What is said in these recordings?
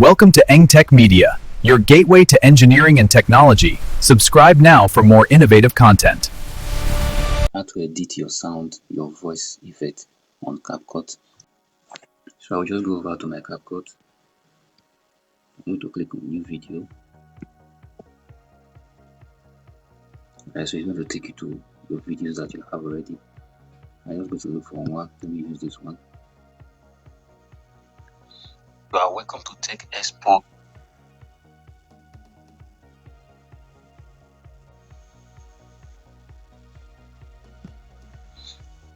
Welcome to EngTech Media, your gateway to engineering and technology. Subscribe now for more innovative content. How to edit your sound, your voice effect on CapCut. So I'll just go over to my CapCut. I'm going to click on new video. Alright, so it's going to take you to your videos that you have already. I'm just going to look for one. Let me use this one. You are welcome to Tech Expo.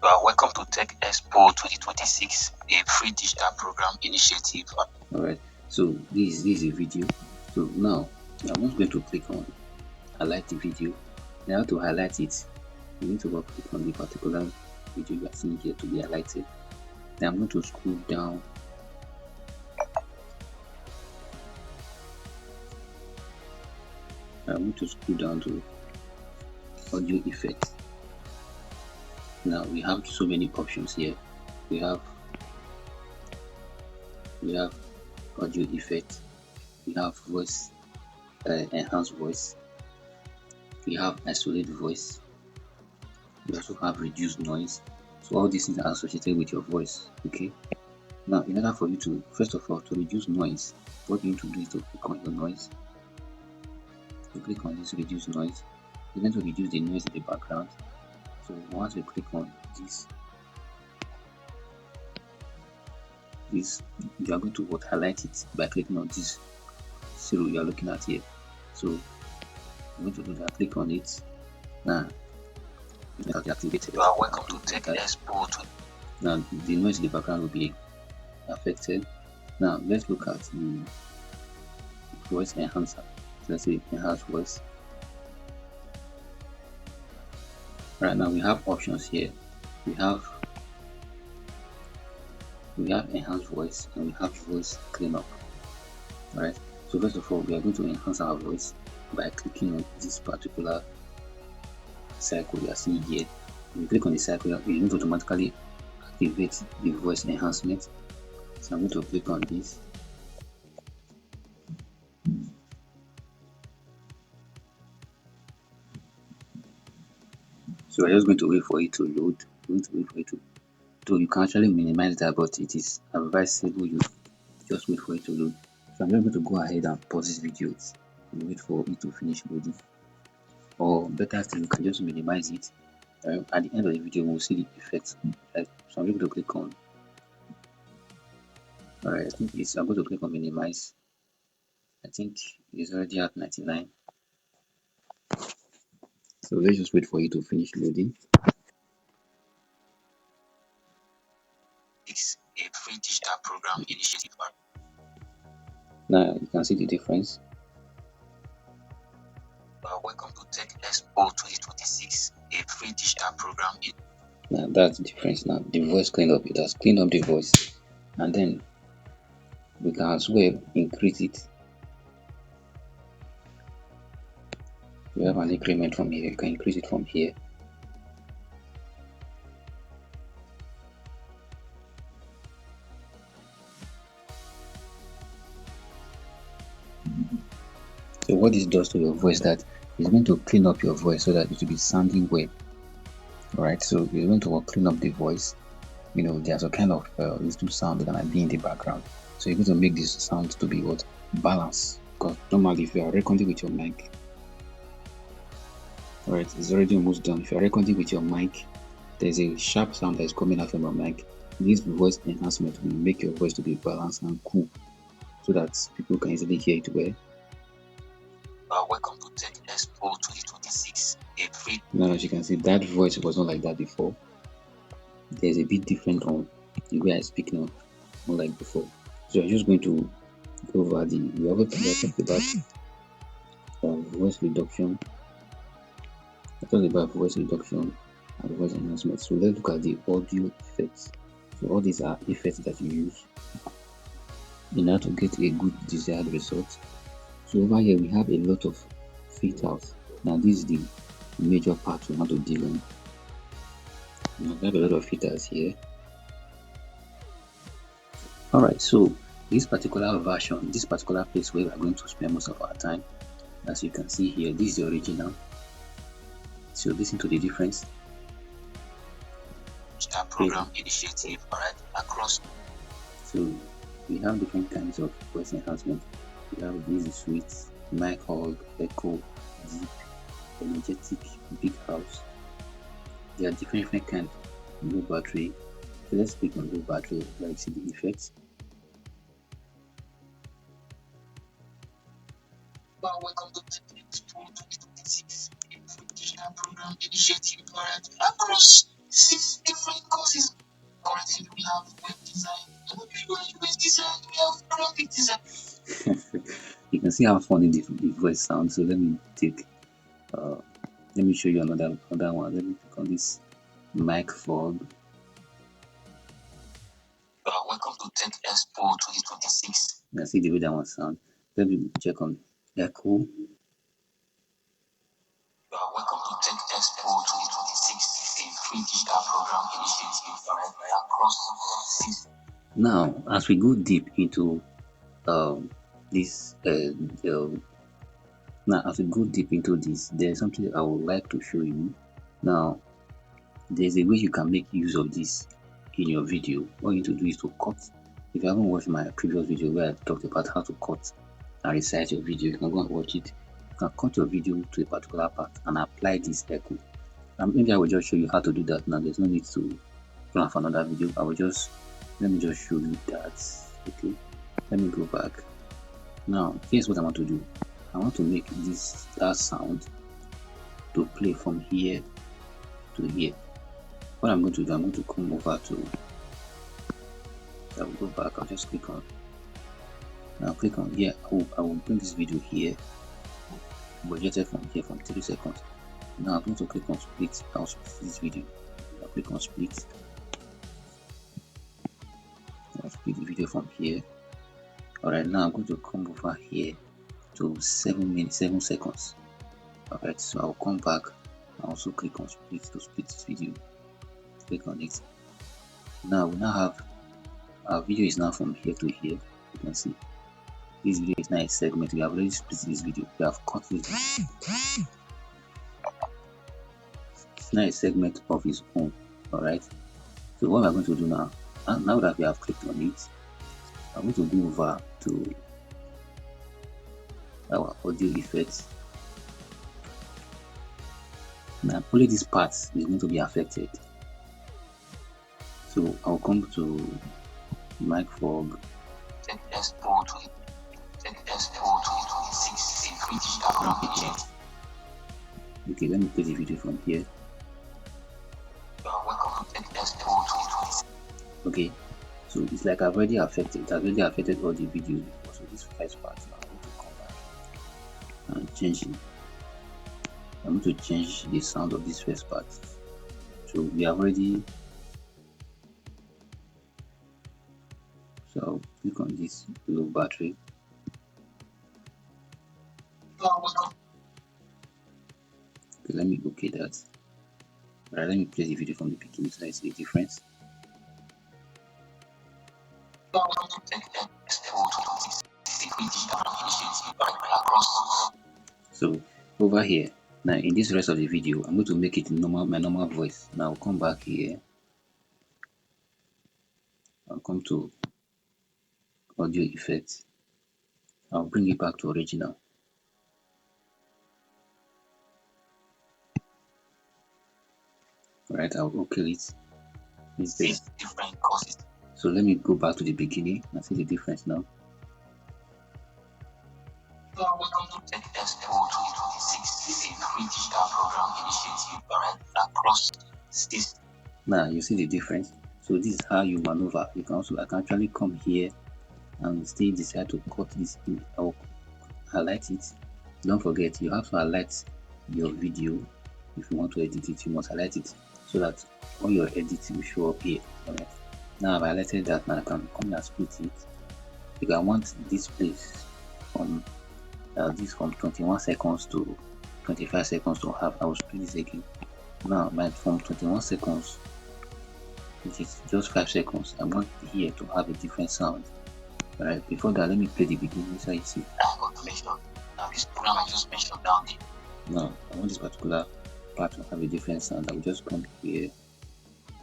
You are welcome to Tech Expo 2026, a free digital program initiative. Alright, so this is a video. So now I'm just going to click on highlight the video. Now to highlight it, you need to click on the particular video you are seeing here to be highlighted. Then I'm going to scroll down. I'm going to scroll down to audio effects. Now we have so many options here. We have audio effect, we have voice, enhanced voice, we have isolate voice, we also have reduced noise. So all these things are associated with your voice. Okay, now in order for you to, first of all, to reduce noise, what you need to do is to click on your noise. You click on this reduce noise. You're going to reduce the noise in the background. So once you click on this, you are going to highlight it by clicking on this zero you are looking at here. So I'm going to do that. Click on it. Now it will be activated. You are welcome to Tech Expo. Now the noise in the background will be affected. Now let's look at the voice enhancer. So let's say enhance voice. Right now we have options here. We have enhanced voice and we have voice cleanup. Alright, so first of all, we are going to enhance our voice by clicking on this particular cycle you are seeing here. When you click on the cycle, you need to automatically activate the voice enhancement. So I'm going to click on this. So we're just going to wait for it to load. So you can actually minimize that, but it is advisable you just wait for it to load. So I'm just going to go ahead and pause this video and wait for it to finish loading. Or better still, you can just minimize it. At the end of the video, we'll see the effects. Right? So I'm going to click on. Alright, I think I'm going to click on minimize. I think it's already at 99. So let's just wait for it to finish loading. It's a free digital program initiative. Now you can see the difference. Welcome to Tech Expo 2026, a free digital program. Now that's the difference. Now the voice cleanup, it has cleaned up the voice, and then we can as well increase it. We have an increment from here. You can increase it from here. So what this does to your voice, that is going to clean up your voice so that it will be sounding well. Alright, so you're going to clean up the voice. You know, there's a kind of little sound that might be in the background. So you're going to make this sound to be what? Balance. Because normally if you are recording with your mic, alright, it's already almost done. If you are recording with your mic, there's a sharp sound that is coming out from your mic. This voice enhancement will make your voice to be balanced and cool, so that people can easily hear it well. Welcome to Tech Expo 2026. Now, as you can see, that voice was not like that before. There's a bit different on the way I speak now, not like before. So I'm just going to go over we have talked about voice reduction. I talked about voice reduction and voice enhancement. So let's look at the audio effects. So all these are effects that you use in order to get a good desired result. So over here we have a lot of filters. Now this is the major part we want to deal on. Now we have a lot of filters here. Alright, so This particular version, this particular place where we are going to spend most of our time, as you can see here, this is the original. So listen to the difference. Start program initiative, alright, across. So we have different kinds of voice enhancement. We have this is sweet, mic hug, echo, deep, energetic, big house. There are different kinds. Low battery. So let's click on low battery, like see the effects. Welcome to the 2026 digital program initiative across 6 different courses. Currently, we have web design, UX design, we have graphic design. You can see how funny the voice sounds. So let me let me show you another one. Let me click on this mic fog. Welcome to Tech Expo 2026. You can see the way that one sounds. Let me check on echo. Welcome to Tech Expo 2026, a free digital program initiative across 6. Now, as we go deep into this, now as we go deep into this, there's something I would like to show you. Now, there's a way you can make use of this in your video. All you need to do is to cut. If you haven't watched my previous video where I talked about how to cut and resize your video, you can go and watch it. You can cut your video to a particular part and apply this echo. Maybe I will just show you how to do that now. There's no need to plan for another video. Let me just show you that. Okay, let me go back. Now, here's what I want to do. I want to make that sound to play from here to here. What I'm going to do, I'm going to come over to, I will go back, I'll just click on, now click on here, I will bring this video here, projected from here from 3 seconds. Now I'm going to click on split, I'll split this video, I'll click on split, I'll split the video from here. Alright, now I'm going to come over here to 7 seconds. Alright, so I'll come back, I'll also click on split to split this video. Click on it. Now we now have our video is now from here to here. You can see this video is now a segment. We have already split this video. We have cut it. It's now a segment of its own. Alright. So what we're going to do now that we have clicked on it, I'm going to go over to our audio effects. Now only this part is going to be affected. So I'll come to mic fog. Tech Expo 2026, a free digital program. Okay, let me play the video from here. Welcome to Tech Expo 2026. Okay, so it's like I've already affected all the videos before. So this first part now I'm going to come back and change it. I'm going to change the sound of this first part. So we have already. So I'll click on this low battery. Okay, let me okay that. Right, let me play the video from the beginning so I see the difference. So over here, now in this rest of the video, I'm going to make it my normal voice. Now I'll come back here. I'll come to audio effects. I'll bring it back to original. Alright, I'll okay it. It's different courses. So let me go back to the beginning and see the difference now. Welcome to Tech Expo 2026, a free digital program initiative across 6. Now you see the difference. So this is how you maneuver. I can actually come here and still decide to cut this in. I'll highlight it. Don't forget, you have to highlight your video. If you want to edit it, you must highlight it so that all your edits will show up here. Alright. Now I've highlighted that. Now I can come and split it. If I want this place from this from 21 seconds to 25 seconds to half, I will split this again. Now from 21 seconds, which is just 5 seconds, I want here to have a different sound. Alright, before that, let me play the beginning so you see. Automation. Now, this program I just mentioned down there. Now, I want this particular part to have a different sound. I will just come here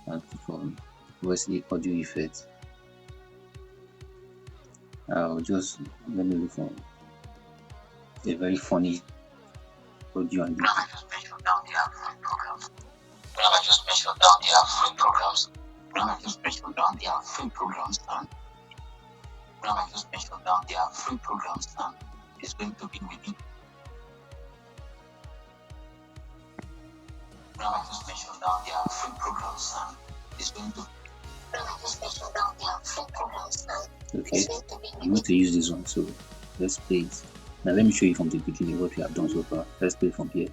and click on voice audio effects. I'll just let me look for a very funny audio and I just mentioned down there free programs. I just mentioned down there free programs. I just mentioned down there free programs and I just mentioned down there free programs and it's going to be within. I just mentioned down there free programs and it's going to. I just mentioned down there free programs and okay, I'm going to use this one, so let's play it. Now let me show you from the beginning what we have done so far. Let's play from here.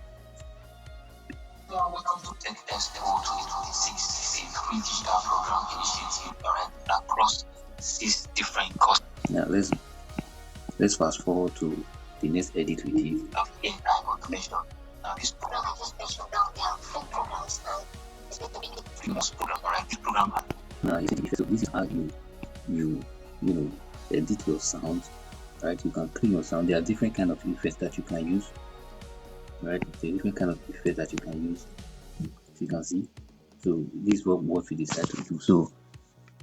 Welcome to Tech Festival 2026. This is a free digital program initiative across 6 different courses. Now let's fast forward to the next edit we did of AI automation. Now this program I just mentioned down there free programs and it's going to be the previous program, alright? This program. Now you see, so this is how you know edit your sound, right? You can clean your sound. There are different kind of effects that you can use, right? There are different kind of effects that you can use, if you can see. So this is what we decide to do. So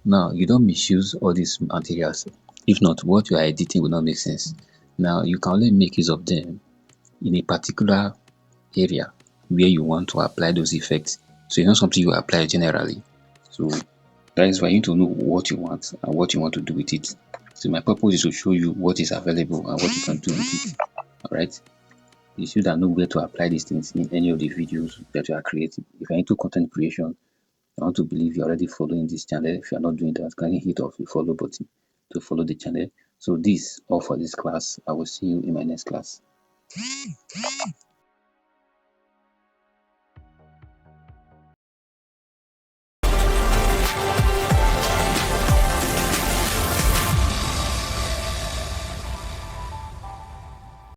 now you don't misuse all these materials. If not, what you are editing will not make sense. Now you can only make use of them in a particular area where you want to apply those effects. So it's not something you apply generally. So that is why you need to know what you want and what you want to do with it. So my purpose is to show you what is available and what you can do with it. Alright. You should know where to apply these things in any of the videos that you are creating. If you're into content creation, I want to believe you're already following this channel. If you're not doing that, can you hit off the follow button to follow the channel? So this all for this class. I will see you in my next class.